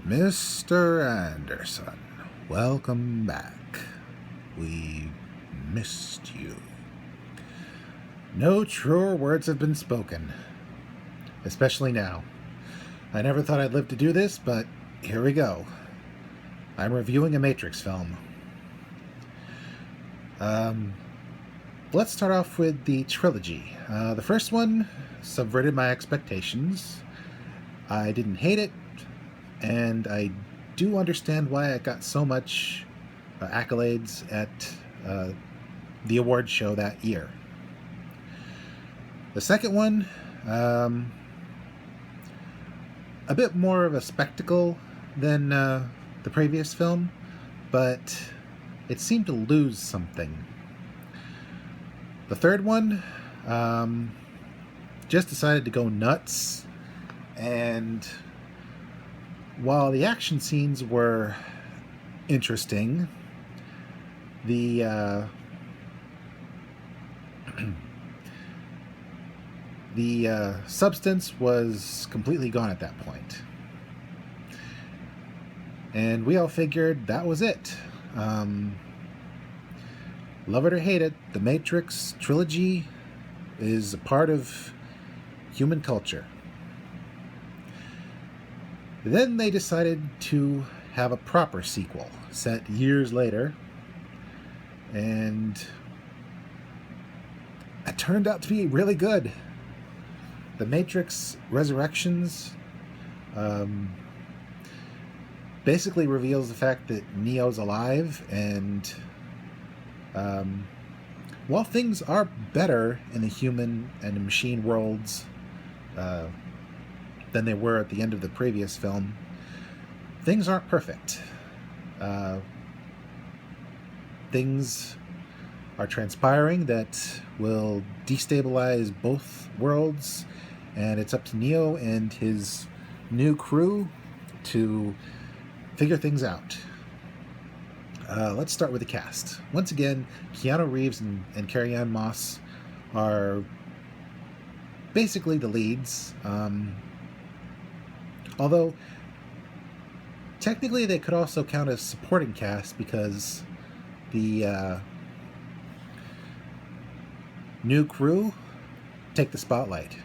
Mr. Anderson, welcome back. We missed you. No truer words have been spoken, especially now. I never thought I'd live to do this, but here we go. I'm reviewing a Matrix film. Let's start off with the trilogy. The first one subverted my expectations. I didn't hate it, and I do understand why it got so much accolades at the award show that year. The second one, a bit more of a spectacle than the previous film, but it seemed to lose something. The third one just decided to go nuts, and while the action scenes were interesting, the substance was completely gone at that point. And we all figured that was it. Love it or hate it, the Matrix trilogy is a part of human culture. Then they decided to have a proper sequel set years later, and it turned out to be really good. The Matrix Resurrections basically reveals the fact that Neo's alive, and while things are better in the human and the machine worlds than they were at the end of the previous film, things aren't perfect. Things are transpiring that will destabilize both worlds, and it's up to Neo and his new crew to figure things out. Let's start with the cast. Once again, Keanu Reeves and Carrie-Anne Moss are basically the leads. Although, technically they could also count as supporting cast because the new crew take the spotlight.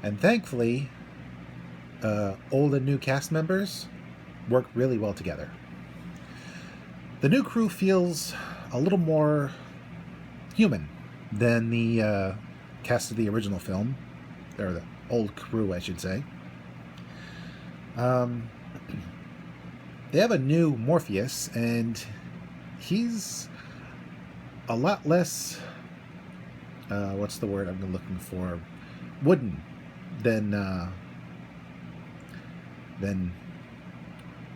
And thankfully, old and new cast members work really well together. The new crew feels a little more human than the cast of the original film, or the old crew, I should say. They have a new Morpheus, and he's a lot less, what's the word I'm looking for, wooden than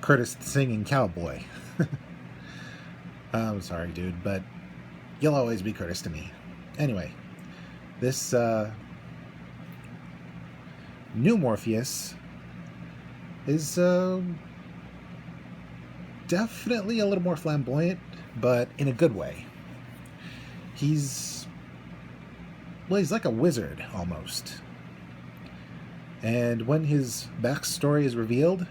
Curtis the Singing Cowboy. I'm sorry, dude, but you'll always be Curtis to me. Anyway, this new Morpheus is definitely a little more flamboyant, but in a good way. He's like a wizard, almost. And when his backstory is revealed,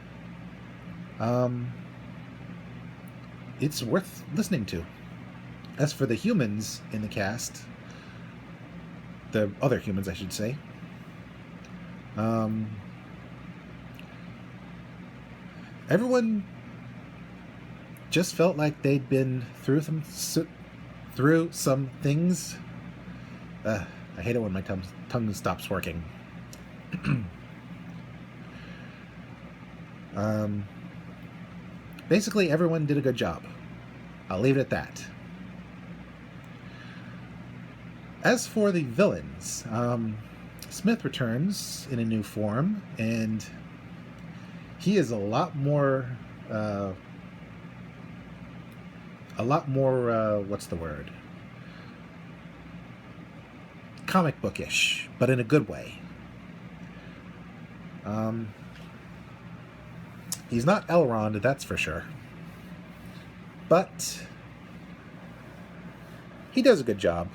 it's worth listening to. As for the humans in the cast, the other humans, I should say, everyone just felt like they'd been through some things. I hate it when my tongue stops working. Basically, everyone did a good job. I'll leave it at that. As for the villains, Smith returns in a new form, and he is a lot more, what's the word? Comic bookish, but in a good way. He's not Elrond, that's for sure. But he does a good job.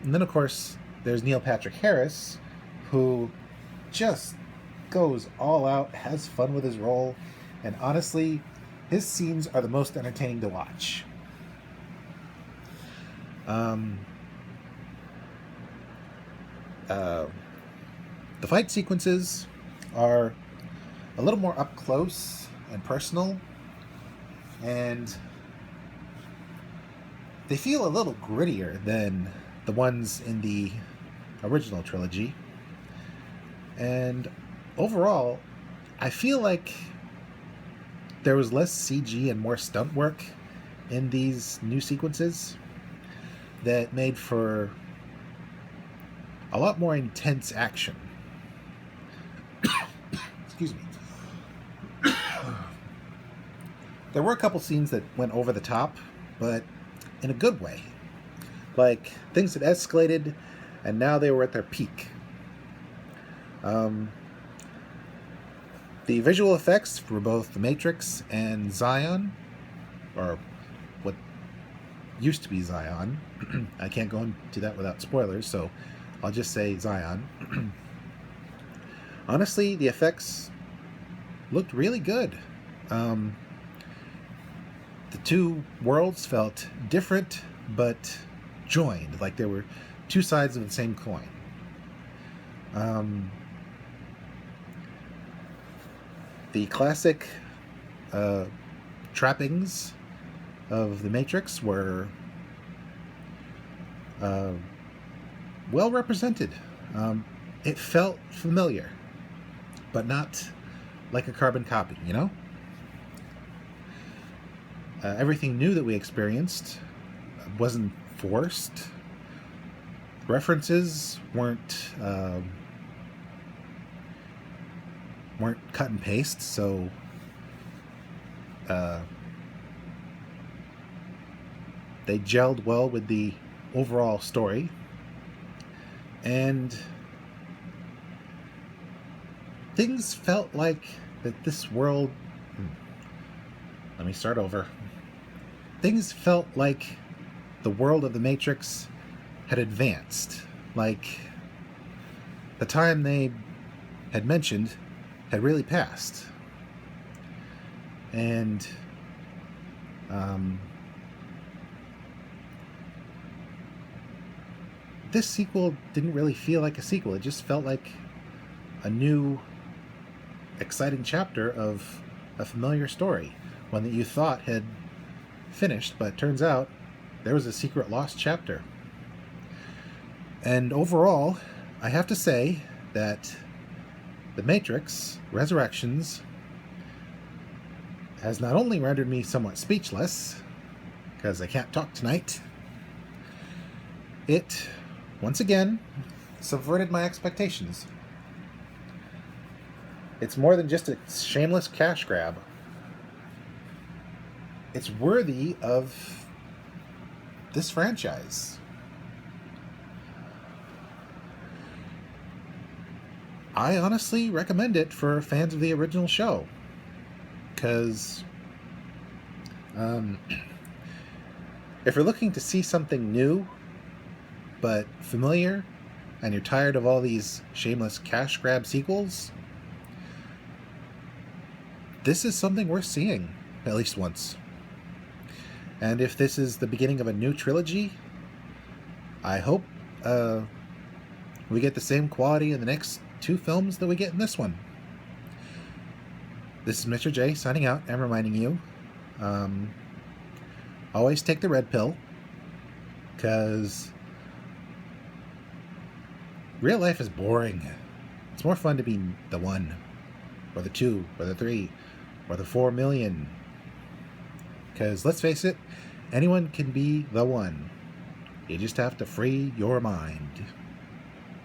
And then, of course, there's Neil Patrick Harris, who just goes all out, has fun with his role, and honestly, his scenes are the most entertaining to watch. The fight sequences are a little more up close and personal, and they feel a little grittier than the ones in the original trilogy. And overall, I feel like there was less CG and more stunt work in these new sequences that made for a lot more intense action. Excuse me. There were a couple scenes that went over the top, but in a good way. Like, things had escalated, and now they were at their peak. The visual effects for both The Matrix and Zion, or what used to be Zion, I can't go into that without spoilers, so I'll just say Zion. Honestly, the effects looked really good. The two worlds felt different, but joined, like they were two sides of the same coin. The classic trappings of the Matrix were well represented. It felt familiar, but not like a carbon copy, you know? Everything new that we experienced wasn't forced. References weren't cut and paste, so they gelled well with the overall story. And things felt like that this world... Let me start over. Things felt like the world of the Matrix had advanced. Like the time they had mentioned had really passed. And this sequel didn't really feel like a sequel. It just felt like a new, exciting chapter of a familiar story. One that you thought had finished, but turns out there was a secret lost chapter. And overall, I have to say that The Matrix Resurrections has not only rendered me somewhat speechless, because I can't talk tonight, it, once again, subverted my expectations. It's more than just a shameless cash grab. It's worthy of this franchise. I honestly recommend it for fans of the original show, because if you're looking to see something new but familiar, and you're tired of all these shameless cash grab sequels, this is something worth seeing at least once. And if this is the beginning of a new trilogy, I hope we get the same quality in the next 2 films that we get in this one. This is Mr. J signing out and reminding you, always take the red pill, because real life is boring. It's more fun to be the 1, or the 2, or the 3, or the 4 million. Because let's face it, anyone can be the 1. You just have to free your mind.